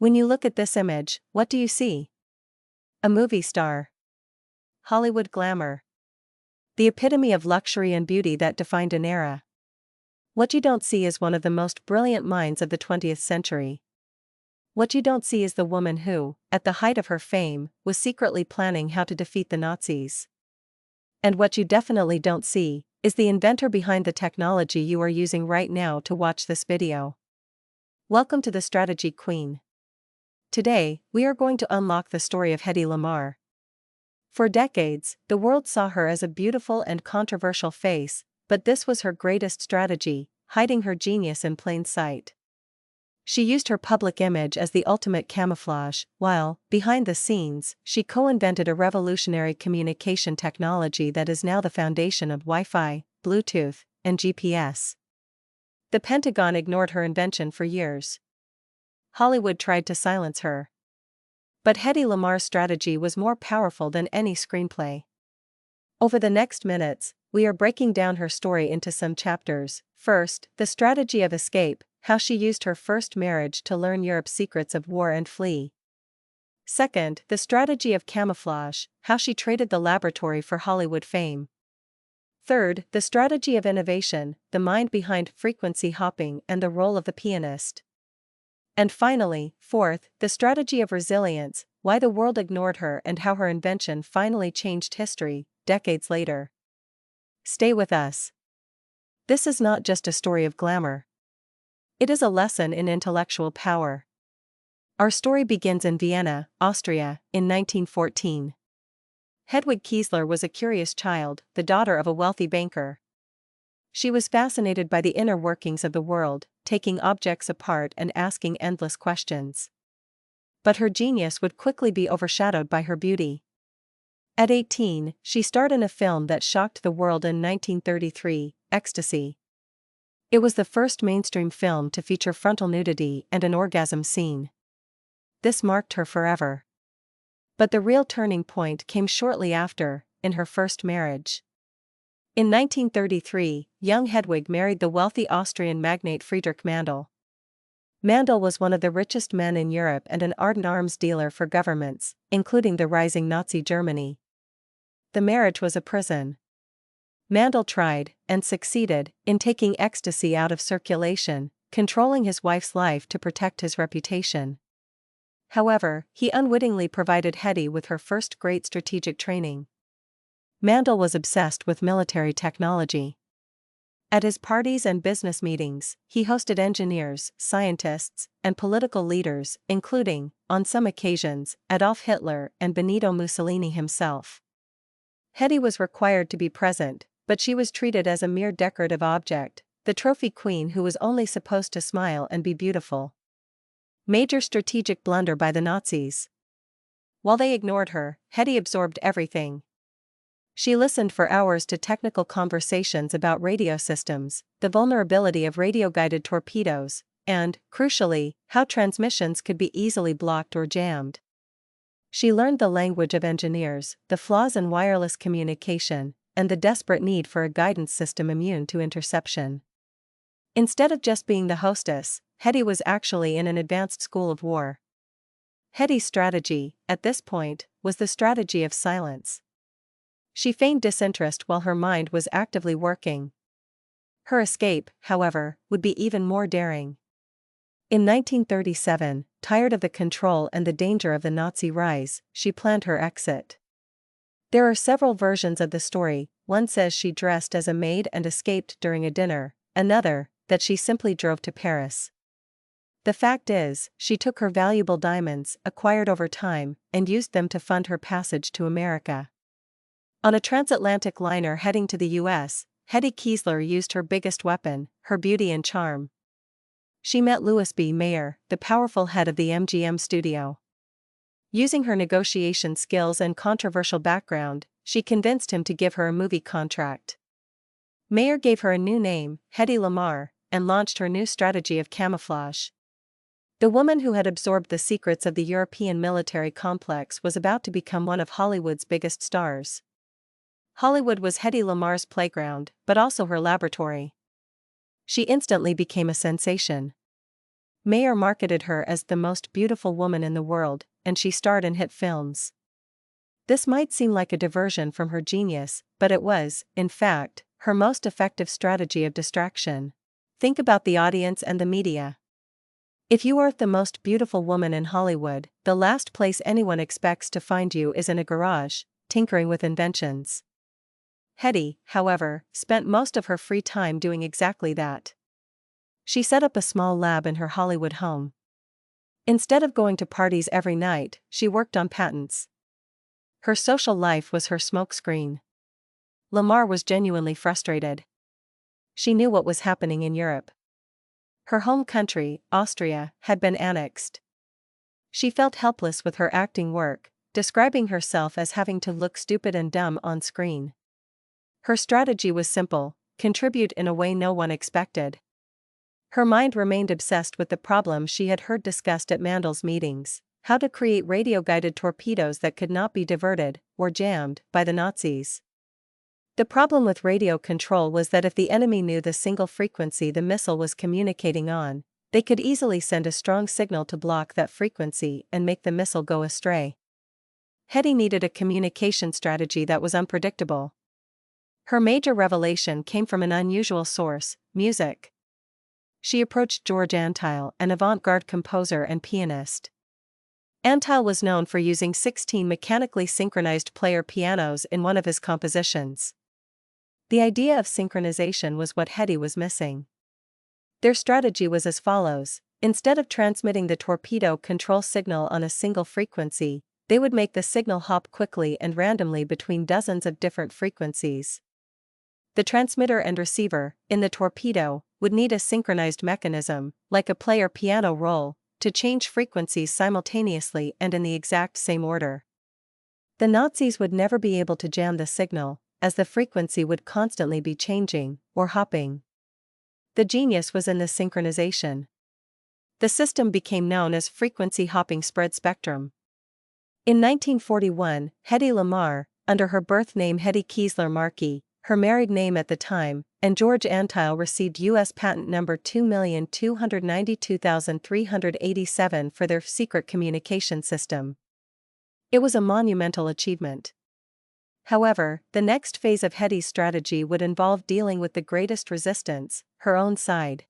When you look at this image, what do you see? A movie star. Hollywood glamour. The epitome of luxury and beauty that defined an era. What you don't see is one of the most brilliant minds of the 20th century. What you don't see is the woman who, at the height of her fame, was secretly planning how to defeat the Nazis. And what you definitely don't see is the inventor behind the technology you are using right now to watch this video. Welcome to the Strategy Queen. Today, we are going to unlock the story of Hedy Lamarr. For decades, the world saw her as a beautiful and controversial face, but this was her greatest strategy, hiding her genius in plain sight. She used her public image as the ultimate camouflage, while, behind the scenes, she co-invented a revolutionary communication technology that is now the foundation of Wi-Fi, Bluetooth, and GPS. The Pentagon ignored her invention for years. Hollywood tried to silence her. But Hedy Lamarr's strategy was more powerful than any screenplay. Over the next minutes, we are breaking down her story into some chapters. First, the strategy of escape, how she used her first marriage to learn Europe's secrets of war and flee. Second, the strategy of camouflage, how she traded the laboratory for Hollywood fame. Third, the strategy of innovation, the mind behind frequency hopping and the role of the pianist. And finally, fourth, the strategy of resilience, why the world ignored her and how her invention finally changed history, decades later. Stay with us. This is not just a story of glamour. It is a lesson in intellectual power. Our story begins in Vienna, Austria, in 1914. Hedwig Kiesler was a curious child, the daughter of a wealthy banker. She was fascinated by the inner workings of the world, taking objects apart and asking endless questions. But her genius would quickly be overshadowed by her beauty. At 18, she starred in a film that shocked the world in 1933, Ecstasy. It was the first mainstream film to feature frontal nudity and an orgasm scene. This marked her forever. But the real turning point came shortly after, in her first marriage. In 1933, young Hedwig married the wealthy Austrian magnate Friedrich Mandl. Mandl was one of the richest men in Europe and an ardent arms dealer for governments, including the rising Nazi Germany. The marriage was a prison. Mandl tried, and succeeded, in taking ecstasy out of circulation, controlling his wife's life to protect his reputation. However, he unwittingly provided Hedy with her first great strategic training. Mandl was obsessed with military technology. At his parties and business meetings, he hosted engineers, scientists, and political leaders, including, on some occasions, Adolf Hitler and Benito Mussolini himself. Hedy was required to be present, but she was treated as a mere decorative object, the trophy queen who was only supposed to smile and be beautiful. Major strategic blunder by the Nazis. While they ignored her, Hedy absorbed everything. She listened for hours to technical conversations about radio systems, the vulnerability of radio-guided torpedoes, and, crucially, how transmissions could be easily blocked or jammed. She learned the language of engineers, the flaws in wireless communication, and the desperate need for a guidance system immune to interception. Instead of just being the hostess, Hedy was actually in an advanced school of war. Hedy's strategy, at this point, was the strategy of silence. She feigned disinterest while her mind was actively working. Her escape, however, would be even more daring. In 1937, tired of the control and the danger of the Nazi rise, she planned her exit. There are several versions of the story. One says she dressed as a maid and escaped during a dinner, another, that she simply drove to Paris. The fact is, she took her valuable diamonds, acquired over time, and used them to fund her passage to America. On a transatlantic liner heading to the U.S., Hedy Kiesler used her biggest weapon, her beauty and charm. She met Louis B. Mayer, the powerful head of the MGM studio. Using her negotiation skills and controversial background, she convinced him to give her a movie contract. Mayer gave her a new name, Hedy Lamarr, and launched her new strategy of camouflage. The woman who had absorbed the secrets of the European military complex was about to become one of Hollywood's biggest stars. Hollywood was Hedy Lamarr's playground, but also her laboratory. She instantly became a sensation. Mayer marketed her as the most beautiful woman in the world, and she starred in hit films. This might seem like a diversion from her genius, but it was, in fact, her most effective strategy of distraction. Think about the audience and the media. If you are the most beautiful woman in Hollywood, the last place anyone expects to find you is in a garage, tinkering with inventions. Hedy, however, spent most of her free time doing exactly that. She set up a small lab in her Hollywood home. Instead of going to parties every night, she worked on patents. Her social life was her smokescreen. Lamarr was genuinely frustrated. She knew what was happening in Europe. Her home country, Austria, had been annexed. She felt helpless with her acting work, describing herself as having to look stupid and dumb on screen. Her strategy was simple: contribute in a way no one expected. Her mind remained obsessed with the problem she had heard discussed at Mandel's meetings: how to create radio-guided torpedoes that could not be diverted, or jammed, by the Nazis. The problem with radio control was that if the enemy knew the single frequency the missile was communicating on, they could easily send a strong signal to block that frequency and make the missile go astray. Hedy needed a communication strategy that was unpredictable. Her major revelation came from an unusual source: music. She approached George Antheil, an avant-garde composer and pianist. Antheil was known for using 16 mechanically synchronized player pianos in one of his compositions. The idea of synchronization was what Hedy was missing. Their strategy was as follows: instead of transmitting the torpedo control signal on a single frequency, they would make the signal hop quickly and randomly between dozens of different frequencies. The transmitter and receiver, in the torpedo, would need a synchronized mechanism, like a player piano roll, to change frequencies simultaneously and in the exact same order. The Nazis would never be able to jam the signal, as the frequency would constantly be changing, or hopping. The genius was in the synchronization. The system became known as frequency hopping spread spectrum. In 1941, Hedy Lamarr, under her birth name Hedy Keesler-Markey, her married name at the time, and George Antheil received U.S. patent number 2,292,387 for their secret communication system. It was a monumental achievement. However, the next phase of Hedy's strategy would involve dealing with the greatest resistance: her own side.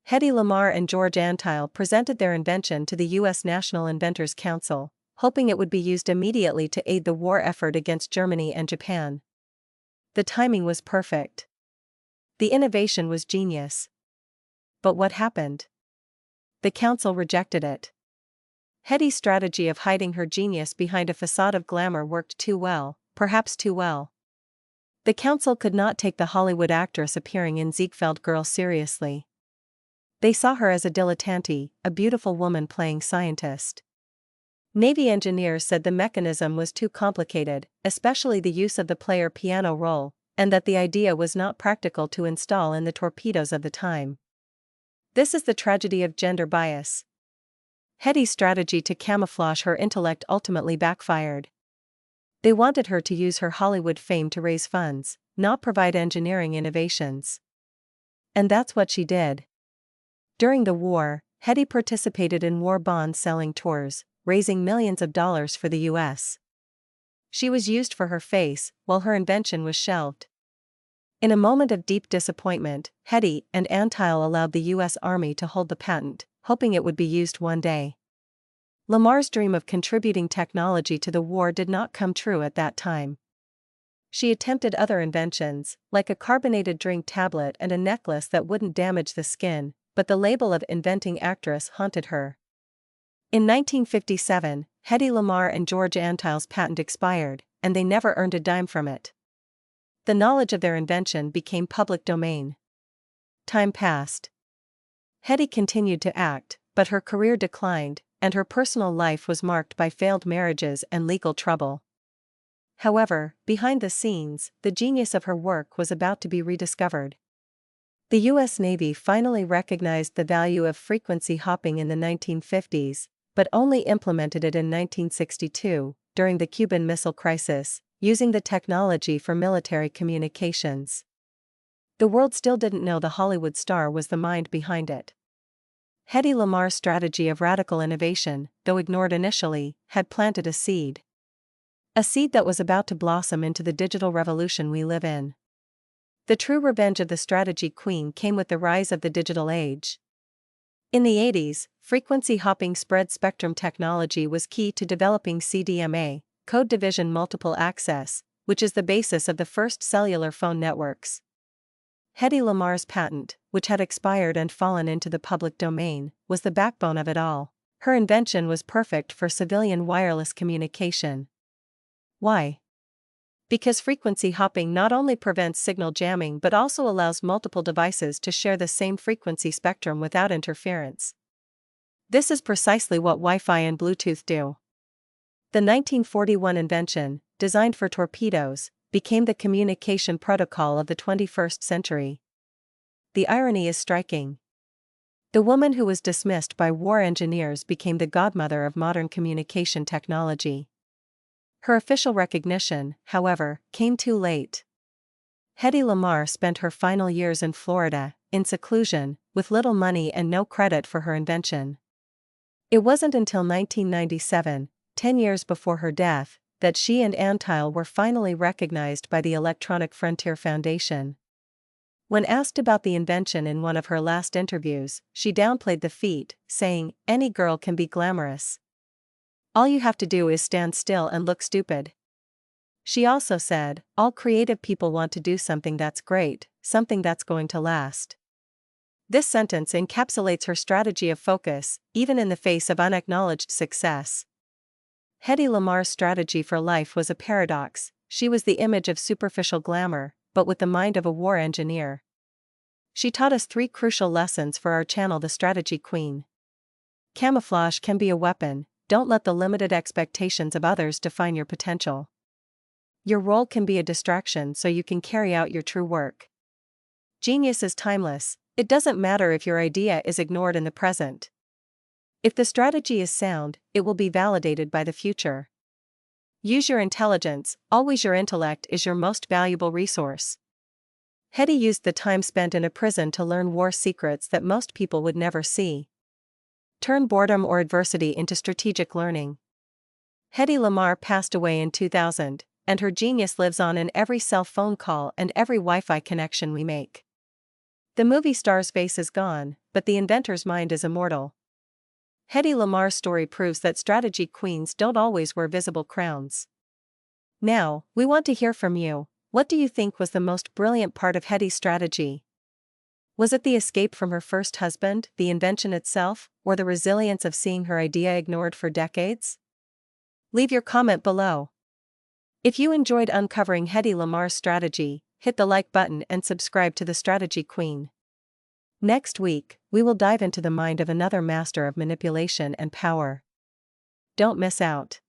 Hedy Lamarr and George Antheil presented their invention to the U.S. National Inventors Council, hoping it would be used immediately to aid the war effort against Germany and Japan. The timing was perfect. The innovation was genius. But what happened? The council rejected it. Hedy's strategy of hiding her genius behind a facade of glamour worked too well, perhaps too well. The council could not take the Hollywood actress appearing in Ziegfeld Girl seriously. They saw her as a dilettante, a beautiful woman playing scientist. Navy engineers said the mechanism was too complicated, especially the use of the player piano roll, and that the idea was not practical to install in the torpedoes of the time. This is the tragedy of gender bias. Hedy's strategy to camouflage her intellect ultimately backfired. They wanted her to use her Hollywood fame to raise funds, not provide engineering innovations. And that's what she did. During the war, Hedy participated in war bond selling tours, raising millions of dollars for the U.S. She was used for her face, while her invention was shelved. In a moment of deep disappointment, Hedy and Antheil allowed the U.S. Army to hold the patent, hoping it would be used one day. Lamarr's dream of contributing technology to the war did not come true at that time. She attempted other inventions, like a carbonated drink tablet and a necklace that wouldn't damage the skin, but the label of inventing actress haunted her. In 1957, Hedy Lamarr and George Antheil's patent expired, and they never earned a dime from it. The knowledge of their invention became public domain. Time passed. Hedy continued to act, but her career declined, and her personal life was marked by failed marriages and legal trouble. However, behind the scenes, the genius of her work was about to be rediscovered. The U.S. Navy finally recognized the value of frequency hopping in the 1950s, but only implemented it in 1962, during the Cuban Missile Crisis, using the technology for military communications. The world still didn't know the Hollywood star was the mind behind it. Hedy Lamarr's strategy of radical innovation, though ignored initially, had planted a seed. A seed that was about to blossom into the digital revolution we live in. The true revenge of the strategy queen came with the rise of the digital age. In the 80s, frequency hopping spread spectrum technology was key to developing CDMA, code division multiple access, which is the basis of the first cellular phone networks. Hedy Lamarr's patent, which had expired and fallen into the public domain, was the backbone of it all. Her invention was perfect for civilian wireless communication. Why? Because frequency hopping not only prevents signal jamming but also allows multiple devices to share the same frequency spectrum without interference. This is precisely what Wi-Fi and Bluetooth do. The 1941 invention, designed for torpedoes, became the communication protocol of the 21st century. The irony is striking. The woman who was dismissed by war engineers became the godmother of modern communication technology. Her official recognition, however, came too late. Hedy Lamarr spent her final years in Florida, in seclusion, with little money and no credit for her invention. It wasn't until 1997, 10 years before her death, that she and Antile were finally recognized by the Electronic Frontier Foundation. When asked about the invention in one of her last interviews, she downplayed the feat, saying, "Any girl can be glamorous. All you have to do is stand still and look stupid." She also said, "All creative people want to do something that's great, something that's going to last." This sentence encapsulates her strategy of focus, even in the face of unacknowledged success. Hedy Lamarr's strategy for life was a paradox. She was the image of superficial glamour, but with the mind of a war engineer. She taught us 3 crucial lessons for our channel, The Strategy Queen. Camouflage can be a weapon. Don't let the limited expectations of others define your potential. Your role can be a distraction so you can carry out your true work. Genius is timeless. It doesn't matter if your idea is ignored in the present. If the strategy is sound, it will be validated by the future. Use your intelligence. Always, your intellect is your most valuable resource. Hedy used the time spent in a prison to learn war secrets that most people would never see. Turn boredom or adversity into strategic learning. Hedy Lamarr passed away in 2000, and her genius lives on in every cell phone call and every Wi-Fi connection we make. The movie star's face is gone, but the inventor's mind is immortal. Hedy Lamarr's story proves that strategy queens don't always wear visible crowns. Now, we want to hear from you. What do you think was the most brilliant part of Hedy's strategy? Was it the escape from her first husband, the invention itself, or the resilience of seeing her idea ignored for decades? Leave your comment below. If you enjoyed uncovering Hedy Lamarr's strategy, hit the like button and subscribe to The Strategy Queen. Next week, we will dive into the mind of another master of manipulation and power. Don't miss out.